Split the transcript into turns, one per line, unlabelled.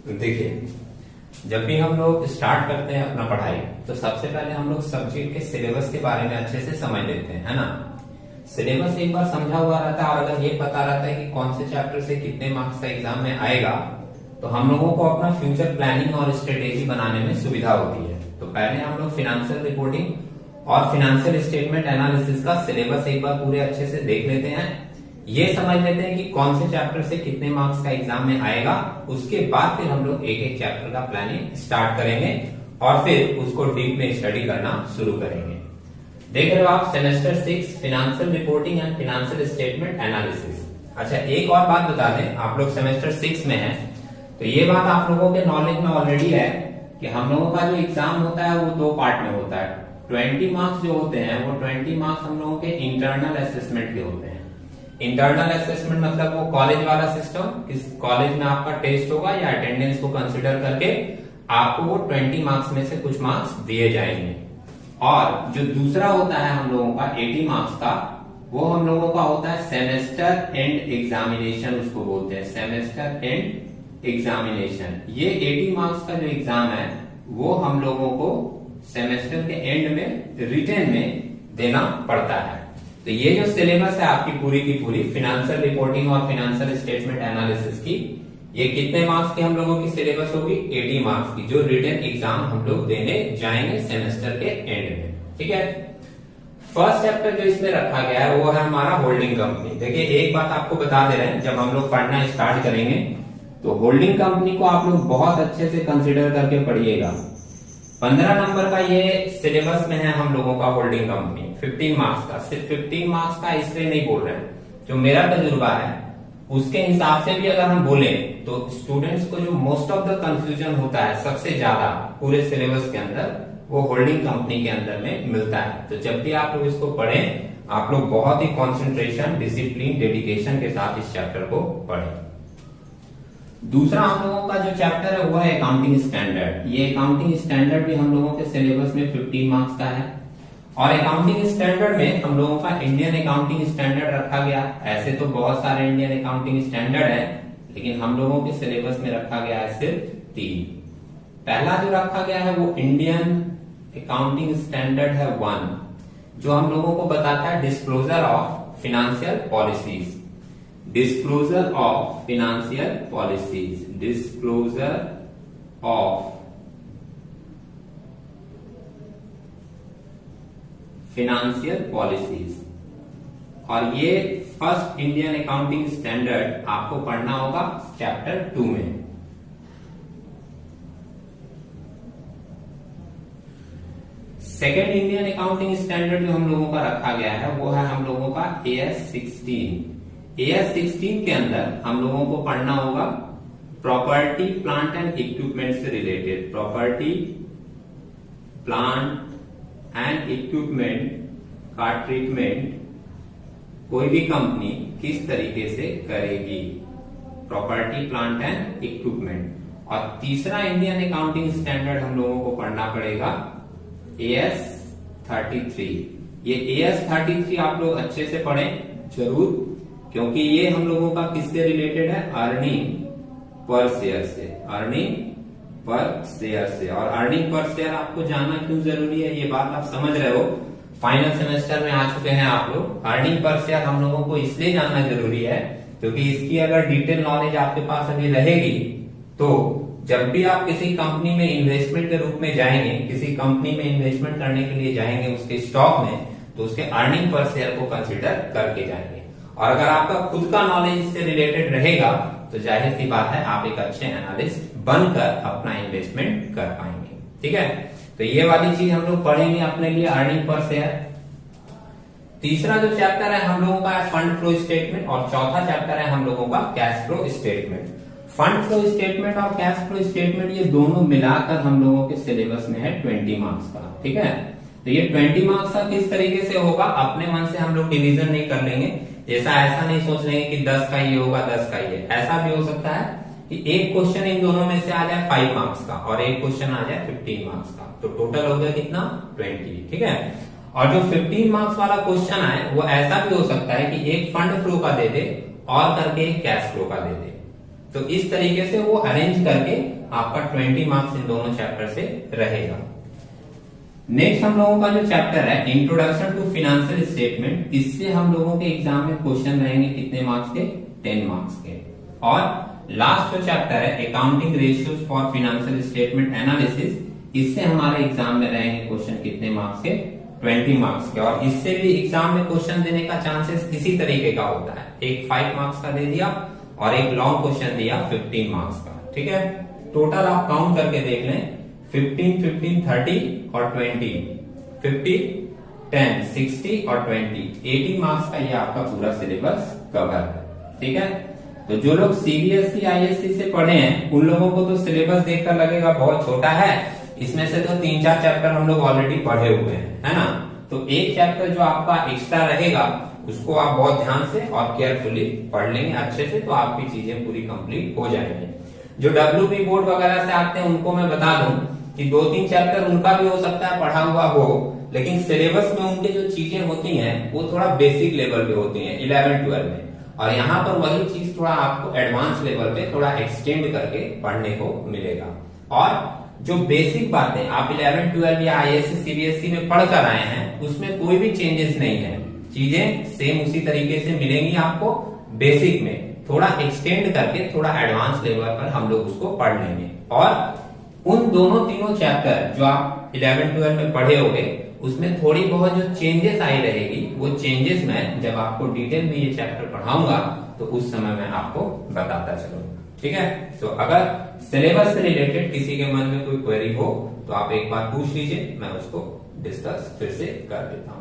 देखिए, जब भी हम लोग स्टार्ट करते हैं अपना पढ़ाई तो सबसे पहले हम लोग सब्जेक्ट के सिलेबस के बारे में अच्छे से समझ लेते हैं, है ना। सिलेबस एक बार समझा हुआ रहता है और अगर ये पता रहता है कि कौन से चैप्टर से कितने मार्क्स का एग्जाम में आएगा तो हम लोगों को अपना फ्यूचर प्लानिंग और स्ट्रेटेजी बनाने में सुविधा होती है। तो पहले हम लोग फाइनेंशियल रिपोर्टिंग और फाइनेंशियल स्टेटमेंट एनालिसिस का सिलेबस एक बार पूरे अच्छे से देख लेते हैं, ये समझ लेते हैं कि कौन से चैप्टर से कितने मार्क्स का एग्जाम में आएगा। उसके बाद फिर हम लोग एक एक चैप्टर का प्लानिंग स्टार्ट करेंगे और फिर उसको डीप में स्टडी करना शुरू करेंगे। देख रहे हो आप semester 6 financial reporting and financial statement analysis. अच्छा, एक और बात बता दें, आप लोग सेमेस्टर 6 में हैं तो ये बात आप लोगों के नॉलेज में ऑलरेडी है कि हम लोगों का जो एग्जाम होता है वो 2 पार्ट में होता है। 20 मार्क्स जो होते हैं वो 20 मार्क्स हम लोगों के इंटरनल असेसमेंट के होते हैं। इंटरनल असेसमेंट मतलब वो कॉलेज वाला सिस्टम, इस कॉलेज में आपका टेस्ट होगा या अटेंडेंस को कंसिडर करके आपको वो 20 मार्क्स में से कुछ मार्क्स दिए जाएंगे। और जो दूसरा होता है हम लोगों का 80 मार्क्स का, वो हम लोगों का होता है सेमेस्टर एंड एग्जामिनेशन, उसको बोलते हैं सेमेस्टर एंड एग्जामिनेशन। ये 80 मार्क्स का जो एग्जाम है वो हम लोगों को सेमेस्टर के एंड में रिटन में देना पड़ता है। तो ये जो सिलेबस है आपकी पूरी की पूरी फाइनेंशियल रिपोर्टिंग और फाइनेंशियल स्टेटमेंट एनालिसिस की, ये कितने मार्क्स की हम लोगों की सिलेबस होगी? 80 मार्क्स की, जो रिटन एग्जाम हम लोग देने जाएंगे सेमेस्टर के एंड में। ठीक है, फर्स्ट चैप्टर जो इसमें रखा गया है वो है हमारा होल्डिंग कंपनी। देखिए, एक बात आपको बता दे रहे हैं, जब हम लोग पढ़ना स्टार्ट करेंगे तो होल्डिंग कंपनी को आप लोग बहुत अच्छे से कंसिडर करके पढ़िएगा। 15 नंबर का ये सिलेबस में है हम लोगों का होल्डिंग कंपनी, 15 मार्क्स का। सिर्फ 15 मार्क्स का इसलिए नहीं बोल रहे हैं, जो मेरा तजुर्बा है उसके हिसाब से भी अगर हम बोले तो स्टूडेंट्स को जो मोस्ट ऑफ द कंफ्यूजन होता है सबसे ज्यादा पूरे सिलेबस के अंदर, वो होल्डिंग कंपनी के अंदर में मिलता है। तो जब भी आप लोग इसको पढ़ें, आप लोग बहुत ही कॉन्सेंट्रेशन, डिसिप्लिन, डेडिकेशन के साथ इस चैप्टर को पढ़ें। दूसरा हम लोगों का जो चैप्टर है वो है अकाउंटिंग स्टैंडर्ड। ये अकाउंटिंग स्टैंडर्ड भी हम लोगों के सिलेबस में 15 मार्क्स का है और अकाउंटिंग स्टैंडर्ड में हम लोगों का इंडियन अकाउंटिंग स्टैंडर्ड रखा गया। ऐसे तो बहुत सारे इंडियन अकाउंटिंग स्टैंडर्ड है, लेकिन हम लोगों के सिलेबस में रखा गया है सिर्फ 3। पहला जो रखा गया है वो इंडियन अकाउंटिंग स्टैंडर्ड है 1, जो हम लोगों को बताता है disclosure of financial policies. Disclosure of financial policies, disclosure of financial policies. और ये फर्स्ट इंडियन अकाउंटिंग स्टैंडर्ड आपको पढ़ना होगा चैप्टर 2 में। सेकेंड इंडियन अकाउंटिंग स्टैंडर्ड जो हम लोगों का रखा गया है वो है हम लोगों का AS16। AS16 के अंदर हम लोगों को पढ़ना होगा प्रॉपर्टी, प्लांट एंड इक्विपमेंट से related. Property, plant and equipment का ट्रीटमेंट कोई भी कंपनी किस तरीके से करेगी, प्रॉपर्टी, प्लांट एंड इक्विपमेंट। और तीसरा इंडियन अकाउंटिंग स्टैंडर्ड हम लोगों को पढ़ना पड़ेगा AS33। ये AS33 आप लोग अच्छे से पढ़ें जरूर, क्योंकि ये हम लोगों का किससे रिलेटेड है? अर्निंग पर शेयर से, अर्निंग पर शेयर से। और अर्निंग पर शेयर आपको जानना क्यों जरूरी है, ये बात आप समझ रहे हो, फाइनल सेमेस्टर में आ चुके हैं आप लोग। अर्निंग पर शेयर हम लोगों को इसलिए जानना जरूरी है क्योंकि इसकी अगर डिटेल नॉलेज आपके पास अभी रहेगी तो जब भी आप किसी कंपनी में इन्वेस्टमेंट के रूप में जाएंगे, किसी कंपनी में इन्वेस्टमेंट करने के लिए जाएंगे उसके स्टॉक में, तो उसके अर्निंग पर शेयर को कंसिडर करके जाएंगे। और अगर आपका खुद का नॉलेज इससे रिलेटेड रहेगा तो जाहिर सी बात है आप एक अच्छे एनालिस्ट बनकर अपना इन्वेस्टमेंट कर पाएंगे। ठीक है, तो ये वाली चीज हम लोग पढ़ेंगे अपने लिए, अर्निंग पर शेयर। तीसरा जो चैप्टर है हम लोगों का फंड फ्लो स्टेटमेंट और चौथा चैप्टर है हम लोगों का cash flow statement. Fund flow statement और कैश फ्लो स्टेटमेंट ये दोनों मिलाकर हम लोगों के सिलेबस में है 20 मार्क्स का। ठीक है, तो ये 20 मार्क्स का किस तरीके से होगा, अपने मन से हम लोग डिवीजन नहीं कर लेंगे। ऐसा नहीं सोच लेंगे कि 10 का ये होगा 10 का ये। ऐसा भी हो सकता है कि एक क्वेश्चन इन दोनों में से आ जाए 5 मार्क्स का और एक क्वेश्चन आ जाए 15 मार्क्स का, तो टोटल हो गया कितना? 20। ठीक है, और जो 15 मार्क्स वाला क्वेश्चन आए वो ऐसा भी हो सकता है कि एक फंड फ्लो का दे दे और करके एक कैश फ्लो का दे दे। तो इस तरीके से वो अरेंज करके आपका 20 मार्क्स इन दोनों चैप्टर से रहेगा। नेक्स्ट हम लोगों का जो चैप्टर है इंट्रोडक्शन टू फाइनेंशियल स्टेटमेंट, इससे हम लोगों के एग्जाम में क्वेश्चन रहेंगे कितने मार्क्स के, 10 मार्क्स के। और लास्ट जो चैप्टर है accounting ratios for financial statement analysis, इससे हमारे एग्जाम में रहेंगे क्वेश्चन कितने मार्क्स के, 20 मार्क्स के। और इससे भी एग्जाम में क्वेश्चन देने का चांसेस इसी तरीके का होता है, एक 5 मार्क्स का दे दिया और एक लॉन्ग क्वेश्चन दिया 15 मार्क्स का। ठीक है, टोटल आप काउंट करके देख लें, 15, 15, 30 और 20, 50, 10, 60 और 20, 80 मार्क्स का ये आपका पूरा सिलेबस कवर है। ठीक है, तो जो लोग सीबीएसई आईएससी से पढ़े हैं उन लोगों को तो सिलेबस देखकर लगेगा बहुत छोटा है, इसमें से तो 3-4 चैप्टर हम लोग ऑलरेडी पढ़े हुए हैं, है ना। तो एक चैप्टर जो आपका एक्स्ट्रा रहेगा उसको आप बहुत ध्यान से और केयरफुली पढ़ लेंगे अच्छे से, तो आपकी चीजें पूरी कंप्लीट हो जाएंगी। जो WB बोर्ड वगैरह से आते हैं उनको मैं बता दूं कि 2-3 चैप्टर उनका भी हो सकता है पढ़ा हुआ हो, लेकिन सिलेबस में उनके जो चीजें होती हैं वो थोड़ा बेसिक लेवल पे होती हैं 11-12 में, और यहाँ पर वही चीज थोड़ा आपको एडवांस लेवल पे थोड़ा एक्सटेंड करके पढ़ने को मिलेगा। और जो बेसिक बातें आप 11-12 या आईएससी सीबीएसई में पढ़ कर आए हैं उसमें कोई भी चेंजेस नहीं है, चीजें सेम उसी तरीके से मिलेंगी आपको। बेसिक में थोड़ा एक्सटेंड करके थोड़ा एडवांस लेवल पर हम लोग उसको पढ़ लेंगे। और उन दोनों तीनों चैप्टर जो आप 11-12 में पढ़े होंगे उसमें थोड़ी बहुत जो चेंजेस आई रहेगी वो चेंजेस मैं जब आपको डिटेल में ये चैप्टर पढ़ाऊंगा तो उस समय मैं आपको बताता चलूंगा। ठीक है, तो अगर सिलेबस से रिलेटेड किसी के मन में कोई क्वेरी हो तो आप एक बार पूछ लीजिए, मैं उसको डिस्कस फिर से कर देता हूं।